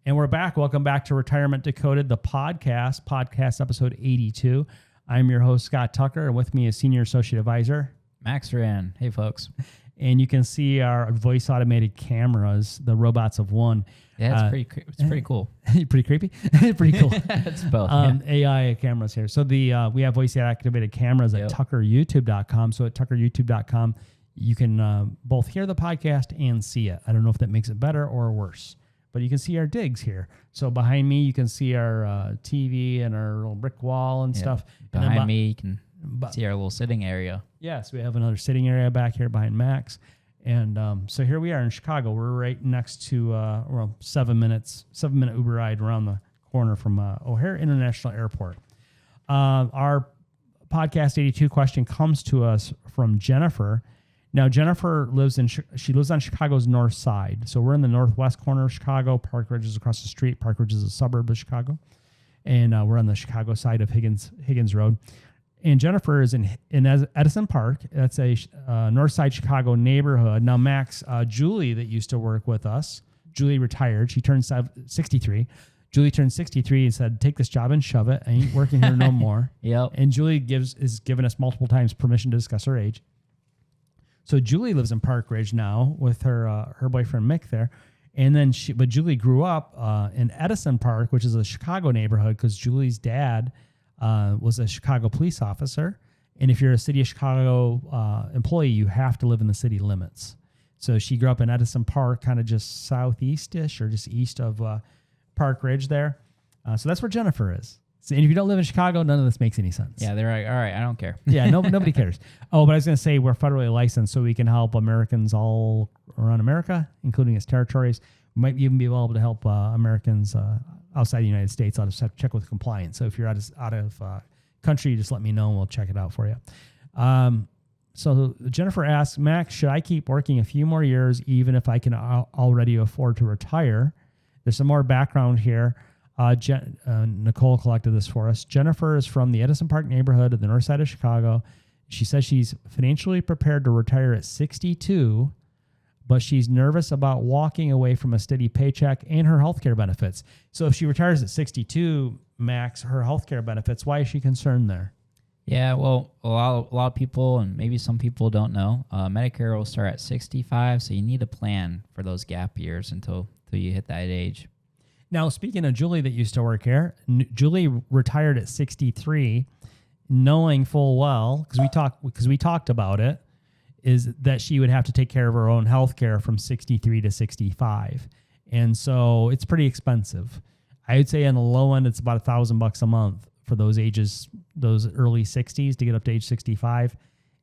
And we're back. Welcome back to Retirement Decoded, the podcast episode 82. I'm your host, Scott Tucker, and with me is Senior Associate Advisor Max Ryan. Hey, folks. And you can see our voice-automated cameras, the robots of one. Yeah, it's pretty cool. Pretty creepy? Pretty cool. It's both. AI cameras here. So we have voice-activated cameras at tuckeryoutube.com. So at tuckeryoutube.com, you can both hear the podcast and see it. I don't know if that makes it better or worse, but you can see our digs here. So behind me, you can see our TV and our little brick wall and stuff. Behind me, you can see our little sitting area. Yes, we have another sitting area back here behind Max. And so here we are in Chicago. We're right next to, 7-minute Uber ride around the corner from O'Hare International Airport. Our podcast 82 question comes to us from Jennifer. Now, Jennifer lives on Chicago's north side. So we're in the northwest corner of Chicago. Park Ridge is across the street. Park Ridge is a suburb of Chicago. And we're on the Chicago side of Higgins Road. And Jennifer is in Edison Park. That's a north side Chicago neighborhood. Now, Max, Julie that used to work with us, Julie retired. She turned 63. Julie turned 63 and said, take this job and shove it. I ain't working here no more. Yep. And Julie is given us multiple times permission to discuss her age. So Julie lives in Park Ridge now with her boyfriend Mick there. And then but Julie grew up in Edison Park, which is a Chicago neighborhood, because Julie's dad was a Chicago police officer. And if you're a city of Chicago employee, you have to live in the city limits. So she grew up in Edison Park, kind of just southeast-ish or just east of Park Ridge there. So that's where Jennifer is. So, and if you don't live in Chicago, none of this makes any sense. Yeah, they're like, all right, I don't care. Yeah, nobody cares. Oh, but I was going to say we're federally licensed, so we can help Americans all around America, including its territories. We might even be able to help Americans outside the United States. I'll just have to check with compliance. So if you're out of country, just let me know and we'll check it out for you. So Jennifer asks, Max, should I keep working a few more years even if I can already afford to retire? There's some more background here. Nicole collected this for us. Jennifer is from the Edison Park neighborhood of the north side of Chicago. She says she's financially prepared to retire at 62, but she's nervous about walking away from a steady paycheck and her healthcare benefits. So if she retires at 62, Max, her healthcare benefits, why is she concerned there? Yeah, well, a lot of people, and maybe some people don't know, Medicare will start at 65, so you need a plan for those gap years until you hit that age. Now, speaking of Julie that used to work here, Julie retired at 63, knowing full well, because we talked about it, is that she would have to take care of her own health care from 63 to 65. And so it's pretty expensive. I would say on the low end, it's about $1,000 a month for those ages, those early 60s to get up to age 65.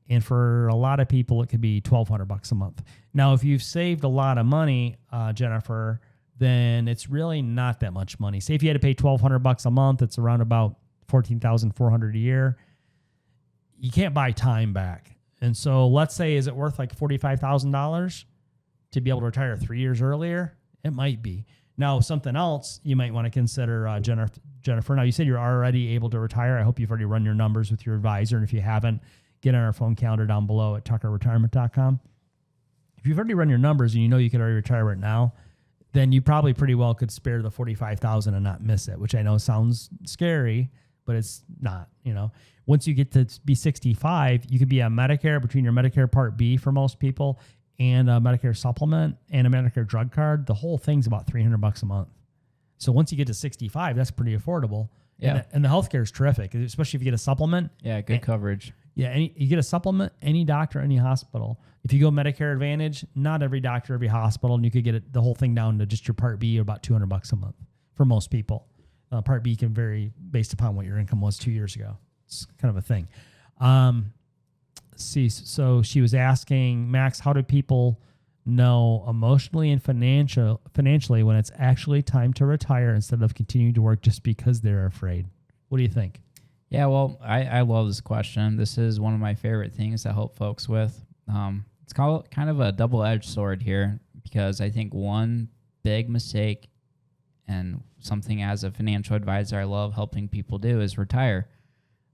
And for a lot of people, it could be $1,200 a month. Now, if you've saved a lot of money, Jennifer, then it's really not that much money. Say if you had to pay $1,200 a month, it's around about $14,400 a year. You can't buy time back. And so let's say, is it worth like $45,000 to be able to retire 3 years earlier? It might be. Now, something else you might want to consider, Jennifer. Now, you said you're already able to retire. I hope you've already run your numbers with your advisor. And if you haven't, get on our phone calendar down below at tuckerretirement.com. If you've already run your numbers and you know you could already retire right now, then you probably pretty well could spare the $45,000 and not miss it, which I know sounds scary, but it's not. Once you get to be 65, you could be on Medicare, between your Medicare Part B for most people and a Medicare supplement and a Medicare drug card. The whole thing's about $300 a month. So once you get to 65, that's pretty affordable. Yeah. And the healthcare is terrific, especially if you get a supplement. Yeah, good coverage. Yeah, you get a supplement, any doctor, any hospital. If you go Medicare Advantage, not every doctor, every hospital, and you could get the whole thing down to just your Part B, about $200 a month for most people. Part B can vary based upon what your income was 2 years ago. It's kind of a thing. So she was asking, Max, how do people know emotionally and financially when it's actually time to retire instead of continuing to work just because they're afraid? What do you think? Yeah, well, I love this question. This is one of my favorite things to help folks with. It's called kind of a double-edged sword here, because I think one big mistake and something as a financial advisor I love helping people do is retire.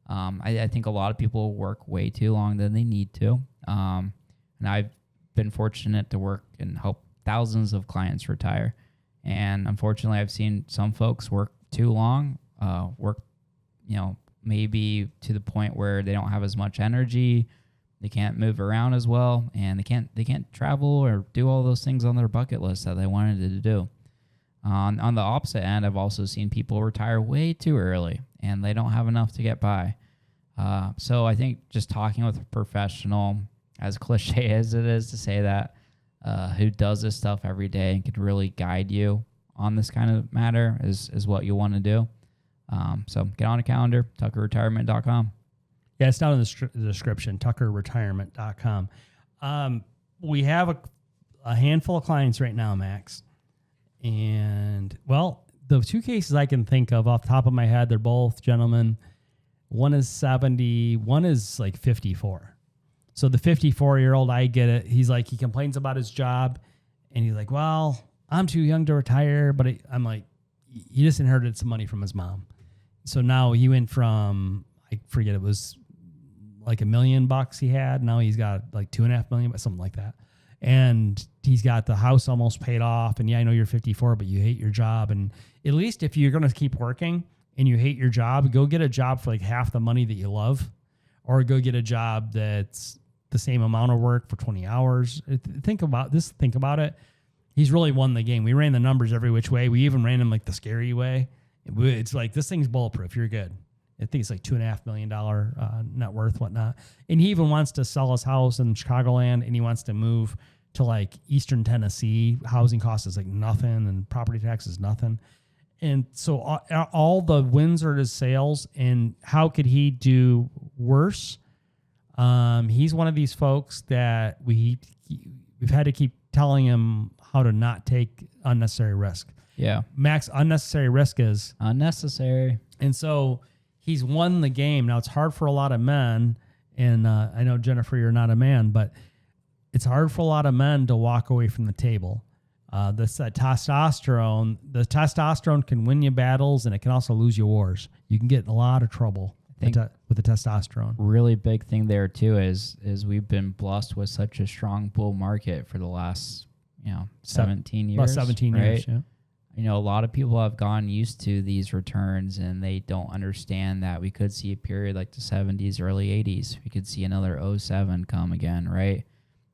I think a lot of people work way too long than they need to. And I've been fortunate to work and help thousands of clients retire. And unfortunately, I've seen some folks work too long, work, maybe to the point where they don't have as much energy, they can't move around as well, and they can't travel or do all those things on their bucket list that they wanted to do. On the opposite end, I've also seen people retire way too early, and they don't have enough to get by. So I think just talking with a professional, as cliche as it is to say that, who does this stuff every day and can really guide you on this kind of matter is what you want to do. So get on a calendar, tuckerretirement.com. Yeah, it's down in the description, tuckerretirement.com. We have a handful of clients right now, Max. And, well, the two cases I can think of off the top of my head, they're both gentlemen. One is 70, one is like 54. So the 54-year-old, I get it. He's like, he complains about his job, and he's like, well, I'm too young to retire. But I'm like, he just inherited some money from his mom. So now he went from, I forget, it was like $1 million he had. Now he's got like $2.5 million, but something like that. And he's got the house almost paid off. And yeah, I know you're 54, but you hate your job. And at least if you're going to keep working and you hate your job, go get a job for like half the money that you love, or go get a job that's the same amount of work for 20 hours. Think about it. He's really won the game. We ran the numbers every which way. We even ran them like the scary way. It's like, this thing's bulletproof. You're good. I think it's like $2.5 million net worth, whatnot. And he even wants to sell his house in Chicagoland, and he wants to move to like Eastern Tennessee. Housing cost is like nothing, and property tax is nothing. And so all the wins are his sales. And how could he do worse? He's one of these folks that we've had to keep telling him how to not take unnecessary risk. Yeah. Max, unnecessary risk is unnecessary. And so he's won the game. Now it's hard for a lot of men. And I know, Jennifer, you're not a man, but it's hard for a lot of men to walk away from the table. The testosterone can win you battles, and it can also lose you wars. You can get in a lot of trouble with the testosterone. Really big thing there too is we've been blessed with such a strong bull market for the last 17 years. About 17 right? years, yeah. A lot of people have gotten used to these returns, and they don't understand that we could see a period like the 70s, early 80s. We could see another 07 come again, right?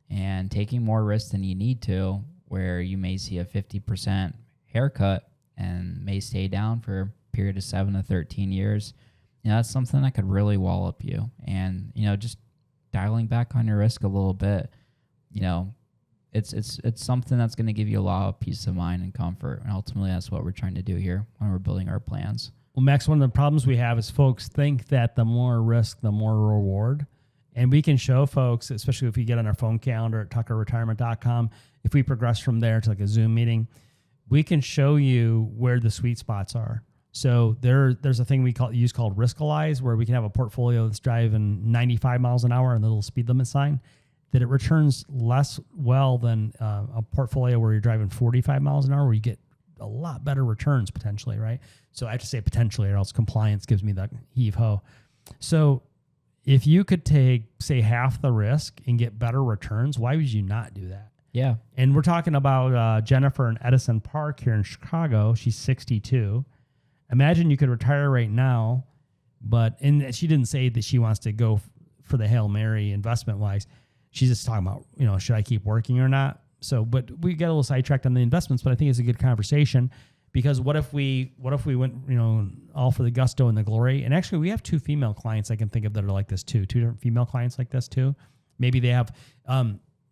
And taking more risk than you need to, where you may see a 50% haircut and may stay down for a period of 7 to 13 years. That's something that could really wallop you. And, just dialing back on your risk a little bit, it's something that's going to give you a lot of peace of mind and comfort. And ultimately, that's what we're trying to do here when we're building our plans. Well, Max, one of the problems we have is folks think that the more risk, the more reward. And we can show folks, especially if you get on our phone calendar at tuckerretirement.com, if we progress from there to like a Zoom meeting, we can show you where the sweet spots are. So there's a thing we use called Riskalyze, where we can have a portfolio that's driving 95 miles an hour and the little speed limit sign, that it returns less well than a portfolio where you're driving 45 miles an hour, where you get a lot better returns potentially, right? So I have to say potentially, or else compliance gives me the heave-ho. So if you could take, say, half the risk and get better returns, why would you not do that? Yeah. And we're talking about Jennifer in Edison Park here in Chicago. She's 62. Imagine you could retire right now, and she didn't say that she wants to go for the Hail Mary investment-wise. She's just talking about, should I keep working or not? So, but we get a little sidetracked on the investments, but I think it's a good conversation, because what if we went, all for the gusto and the glory? And actually, we have 2 female clients I can think of that are like this too. 2 different female clients like this too. Maybe they have,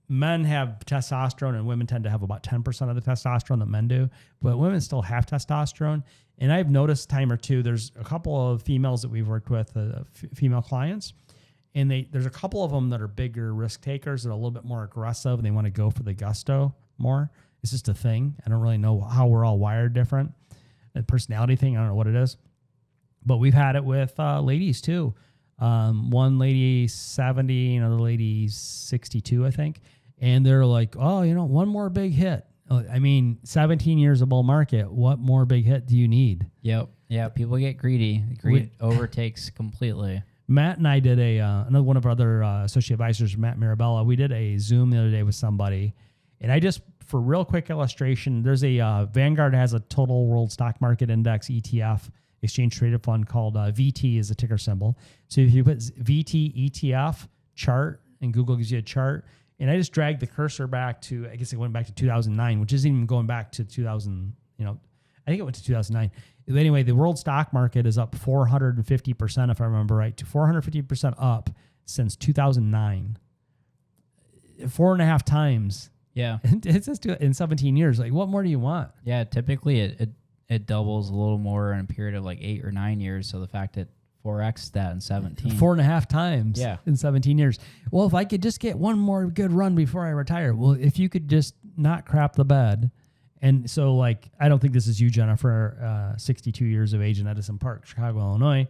men have testosterone, and women tend to have about 10% of the testosterone that men do, but women still have testosterone. And I've noticed time or two, there's a couple of females that we've worked with, female clients, and there's a couple of them that are bigger risk takers, that are a little bit more aggressive, and they want to go for the gusto more. It's just a thing. I don't really know how we're all wired different. A personality thing, I don't know what it is. But we've had it with ladies too. One lady 70, another lady 62, I think. And they're like, oh, one more big hit. 17 years of bull market. What more big hit do you need? Yep. Yeah, people get greedy. Greed overtakes completely. Matt and I did another one of our other associate advisors, Matt Mirabella. We did a Zoom the other day with somebody, and I just for real quick illustration, there's a Vanguard has a total world stock market index ETF, exchange traded fund called VT is a ticker symbol. So if you put VT ETF chart and Google gives you a chart, and I just dragged the cursor back to, I guess it went back to 2009, which isn't even going back to 2000, I think it went to 2009. Anyway, the world stock market is up 450%, if I remember right, to 450% up since 2009. 4.5 times. Yeah. It's just in 17 years. Like, what more do you want? Yeah, typically it doubles a little more in a period of like 8 or 9 years. So the fact that 4x that in 17. 4.5 times in 17 years. Well, if I could just get one more good run before I retire. Well, if you could just not crap the bed. And so, like, I don't think this is you, Jennifer, 62 years of age in Edison Park, Chicago, Illinois.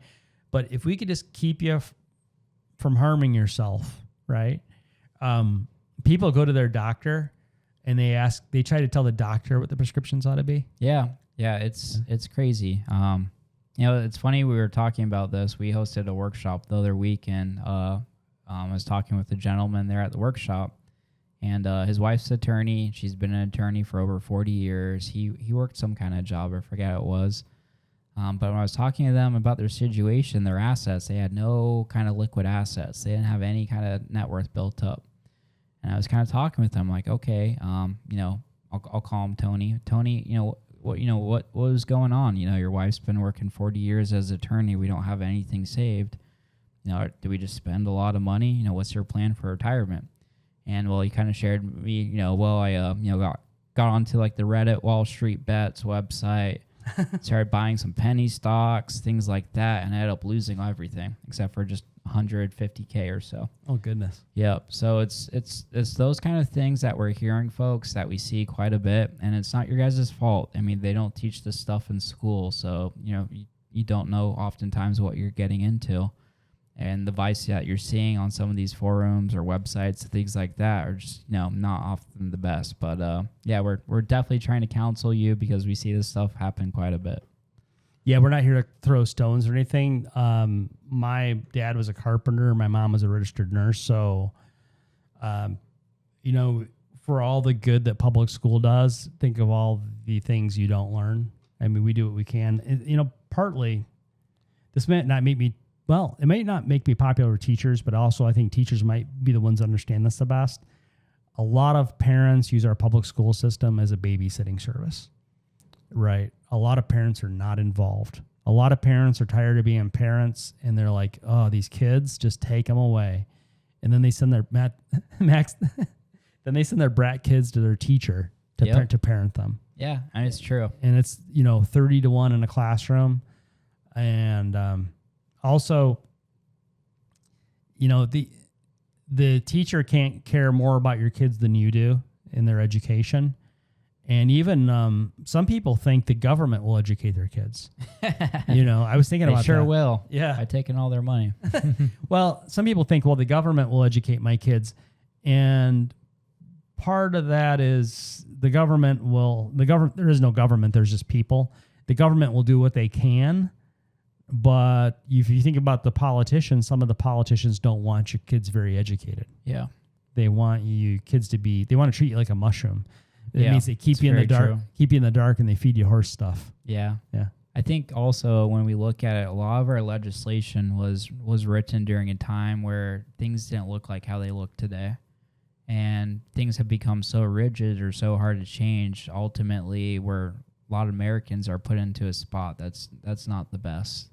But if we could just keep you from harming yourself, right? People go to their doctor and they try to tell the doctor what the prescriptions ought to be. Yeah. Yeah. It's crazy. It's funny. We were talking about this. We hosted a workshop the other week, and I was talking with a gentleman there at the workshop, and his wife's attorney. She's been an attorney for over 40 years. He worked some kind of job. I forget what it was. But when I was talking to them about their situation, their assets, they had no kind of liquid assets. They didn't have any kind of net worth built up. And I was kind of talking with them like, okay, I'll call him Tony. Tony, what was going on? Your wife's been working 40 years as an attorney. We don't have anything saved. Do we just spend a lot of money? What's your plan for retirement? And well, he kind of shared with me, I got onto like the Reddit Wall Street Bets website, started buying some penny stocks, things like that, and I ended up losing everything except for just 150K or so. Oh goodness. Yep. So it's those kind of things that we're hearing, folks, that we see quite a bit, and it's not your guys' fault. I mean, they don't teach this stuff in school, so you don't know oftentimes what you're getting into, and the advice that you're seeing on some of these forums or websites, things like that, are just not often the best. But we're definitely trying to counsel you because we see this stuff happen quite a bit. Yeah, we're not here to throw stones or anything. My dad was a carpenter. My mom was a registered nurse. So, for all the good that public school does, think of all the things you don't learn. I mean, we do what we can. Partly, this might not make me, it might not make me popular with teachers, but also I think teachers might be the ones that understand this the best. A lot of parents use our public school system as a babysitting service. Right. A lot of parents are not involved. A lot of parents are tired of being parents, and they're like, oh, these kids, just take them away. And then they send their then they send their brat kids to their teacher to parent them. Yeah, and it's true. And it's, 30-1 in a classroom. And also, the teacher can't care more about your kids than you do in their education. And even some people think the government will educate their kids. I was thinking about that. They sure will. Yeah. By taking all their money. Well, some people think, the government will educate my kids. And part of that is there is no government, there's just people. The government will do what they can. But if you think about the politicians, some of the politicians don't want your kids very educated. Yeah. They want they want to treat you like a mushroom. It means they keep you in the dark, and they feed you horse stuff. Yeah. Yeah. I think also when we look at it, a lot of our legislation was written during a time where things didn't look like how they look today. And things have become so rigid or so hard to change, ultimately, where a lot of Americans are put into a spot that's not the best.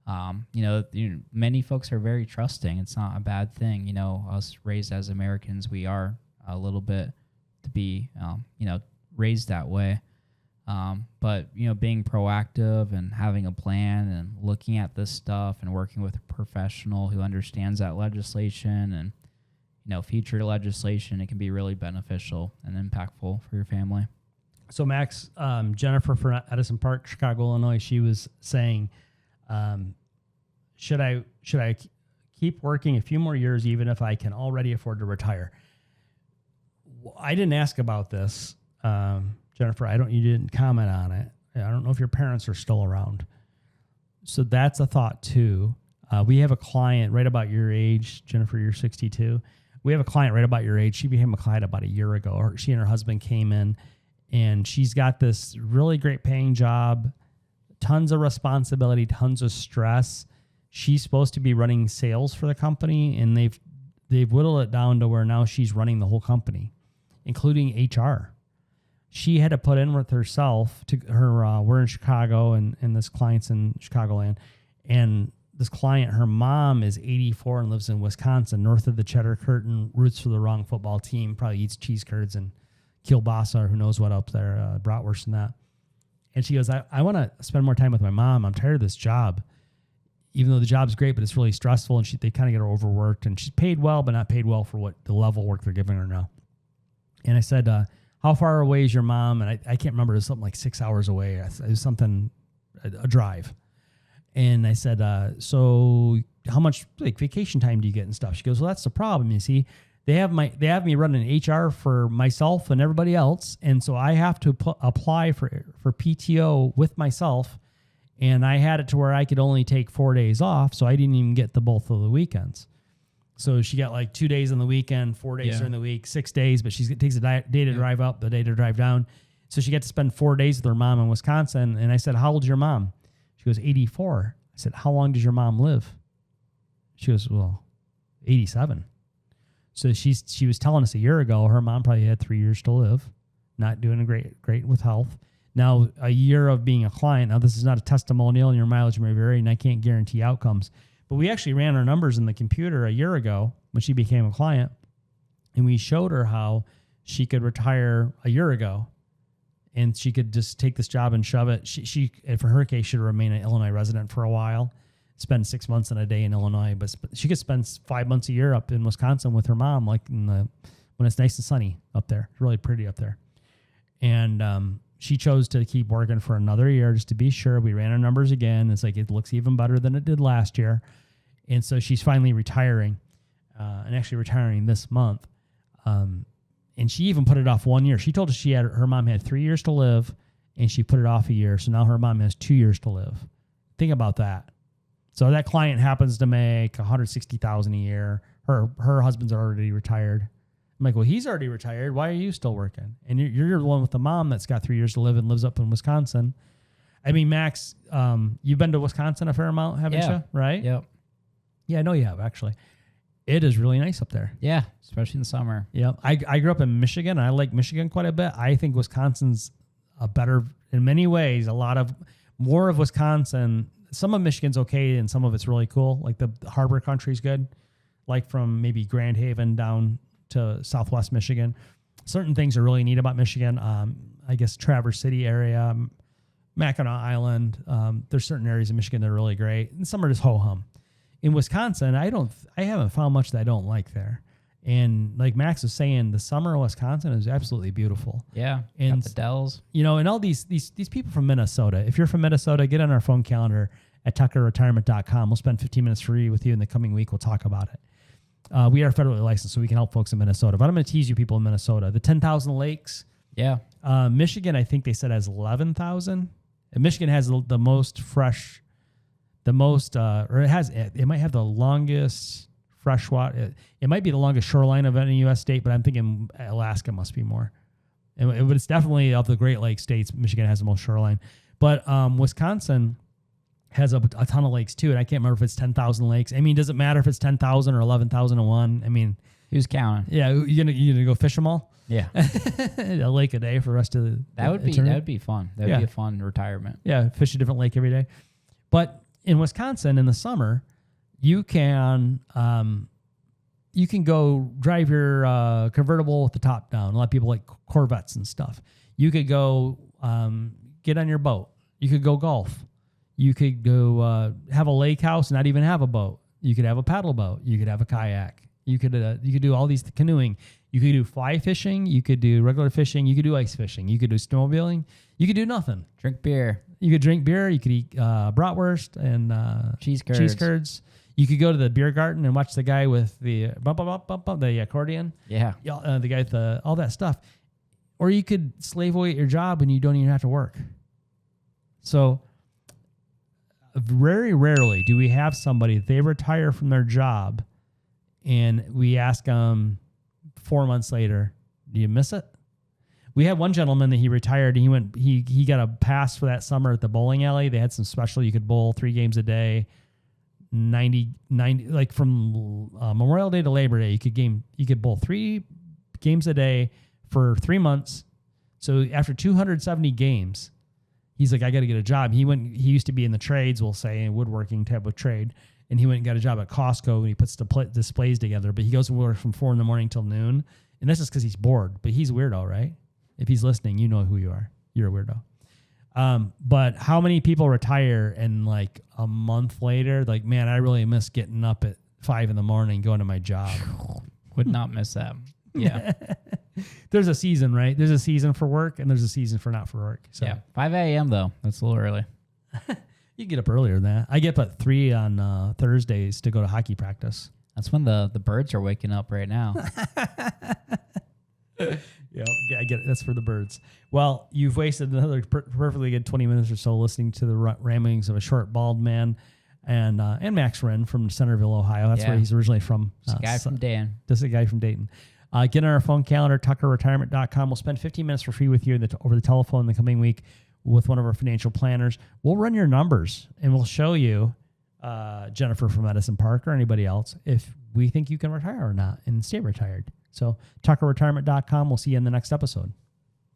Many folks are very trusting. It's not a bad thing. Us raised as Americans, we are a little bit to be, raised that way. But being proactive and having a plan and looking at this stuff and working with a professional who understands that legislation and, future legislation, it can be really beneficial and impactful for your family. So Max, Jennifer from Edison Park, Chicago, Illinois, she was saying, should I keep working a few more years even if I can already afford to retire? I didn't ask about this, Jennifer. You didn't comment on it. I don't know if your parents are still around. So that's a thought too. We have a client right about your age, Jennifer. You're 62. we have a client right about your age. She became a client about a year ago. She and her husband came in, and she's got this really great paying job, tons of responsibility, tons of stress. She's supposed to be running sales for the company, and they've whittled it down to where now she's running the whole company, including HR. She had to put in with herself to her. We're in Chicago, and this client's in Chicagoland, and this client, her mom is 84 and lives in Wisconsin, north of the Cheddar Curtain, roots for the wrong football team, probably eats cheese curds and kielbasa or who knows what up there, bratwurst and that. And she goes, I want to spend more time with my mom. I'm tired of this job. Even though the job's great, but it's really stressful, and they kind of get her overworked, and she's paid well, but not paid well for what the level of work they're giving her now. And I said, how far away is your mom? And I can't remember. It was something like 6 hours away. It was something, a drive. And I said, so how much like vacation time do you get and stuff? She goes, well, that's the problem. You see, they have me running HR for myself and everybody else. And so I have to apply for PTO with myself. And I had it to where I could only take 4 days off. So I didn't even get both of the weekends. So she got like 2 days on the weekend, 4 days during the week, 6 days, but she takes a day to drive up, the day to drive down. So she got to spend 4 days with her mom in Wisconsin. And I said, how old's your mom? She goes, 84. I said, how long does your mom live? She goes, well, 87. So she was telling us a year ago, her mom probably had 3 years to live, not doing great with health. Now, a year of being a client, now this is not a testimonial, and your mileage may vary, and I can't guarantee outcomes. But we actually ran our numbers in the computer a year ago when she became a client, and we showed her how she could retire a year ago, and she could just take this job and shove it. She for her case, should remain an Illinois resident for a while, spend 6 months and a day in Illinois, but she could spend 5 months a year up in Wisconsin with her mom, like when it's nice and sunny up there. It's really pretty up there. And she chose to keep working for another year just to be sure. We ran our numbers again. It's like it looks even better than it did last year. And so she's finally retiring, and actually retiring this month. And she even put it off 1 year. She told us her mom had 3 years to live, and she put it off a year. So now her mom has 2 years to live. Think about that. So that client happens to make $160,000 a year. Her husband's already retired. I'm like, well, he's already retired. Why are you still working? And you're the one with the mom that's got 3 years to live and lives up in Wisconsin. I mean, Max, you've been to Wisconsin a fair amount, haven't you? Right? Yep. Yeah, I know you have, actually. It is really nice up there. Yeah, especially in the summer. Yeah, I grew up in Michigan. I like Michigan quite a bit. I think Wisconsin's a better, in many ways, more of Wisconsin. Some of Michigan's okay, and some of it's really cool. Like the harbor country's good, like from maybe Grand Haven down to Southwest Michigan. Certain things are really neat about Michigan. I guess Traverse City area, Mackinac Island. There's certain areas of Michigan that are really great, and some are just ho-hum. In Wisconsin, I haven't found much that I don't like there. And like Max was saying, the summer in Wisconsin is absolutely beautiful. Yeah, and got the Dells. You know, and all these people from Minnesota. If you're from Minnesota, get on our phone calendar at tuckerretirement.com. We'll spend 15 minutes free with you in the coming week. We'll talk about it. We are federally licensed, so we can help folks in Minnesota. But I'm going to tease you people in Minnesota. The 10,000 lakes. Yeah. Michigan, I think they said, has 11,000. And Michigan has the most fresh. It might have the longest freshwater. It might be the longest shoreline of any U.S. state, but I'm thinking Alaska must be more. But it's definitely of the Great Lakes states, Michigan has the most shoreline. But Wisconsin has a ton of lakes too, and I can't remember if it's 10,000 lakes. I mean, does it matter if it's 10,000 or 11,001? I mean, who's counting? Yeah, you gonna go fish them all? Yeah, a lake a day for the rest of the. That would be fun. That would be a fun retirement. Yeah, fish a different lake every day, but. In Wisconsin, in the summer, you can go drive your convertible with the top down. A lot of people like Corvettes and stuff. You could go get on your boat. You could go golf. You could go have a lake house and not even have a boat. You could have a paddle boat. You could have a kayak. You could do all these canoeing. You could do fly fishing. You could do regular fishing. You could do ice fishing. You could do snowmobiling. You could do nothing. Drink beer. You could drink beer. You could eat bratwurst and cheese curds. You could go to the beer garden and watch the guy with the the accordion. Yeah. The guy with all that stuff. Or you could slave away at your job and you don't even have to work. So very rarely do we have somebody, they retire from their job and we ask him 4 months later, do you miss it? We had one gentleman that he retired. And he got a pass for that summer at the bowling alley. They had some special, you could bowl 3 games a day, 90, like from Memorial Day to Labor Day, you could bowl 3 games a day for 3 months. So after 270 games, he's like, I got to get a job. He used to be in the trades, we'll say, in woodworking type of trade. And he went and got a job at Costco, and he puts displays together. But he goes to work from 4 a.m. till noon. And that's just because he's bored. But he's a weirdo, right? If he's listening, you know who you are. You're a weirdo. But how many people retire and like a month later, like, man, I really miss getting up at 5 a.m. going to my job. Would not miss that. Yeah. There's a season, right? There's a season for work and there's a season for not for work. So. Yeah. 5 a.m. though. That's a little early. You get up earlier than that. I get up at 3 on Thursdays to go to hockey practice. That's when the birds are waking up right now. Yeah, I get it. That's for the birds. Well, you've wasted another perfectly good 20 minutes or so listening to the ramblings of a short, bald man and Max Wren from Centerville, Ohio. That's where he's originally from. This guy from Dayton. This is a guy from Dayton. Get on our phone calendar, tuckerretirement.com. We'll spend 15 minutes for free with you over the telephone in the coming week with one of our financial planners. We'll run your numbers and we'll show you, Jennifer from Edison Park or anybody else, if we think you can retire or not and stay retired. So tuckerretirement.com. We'll see you in the next episode.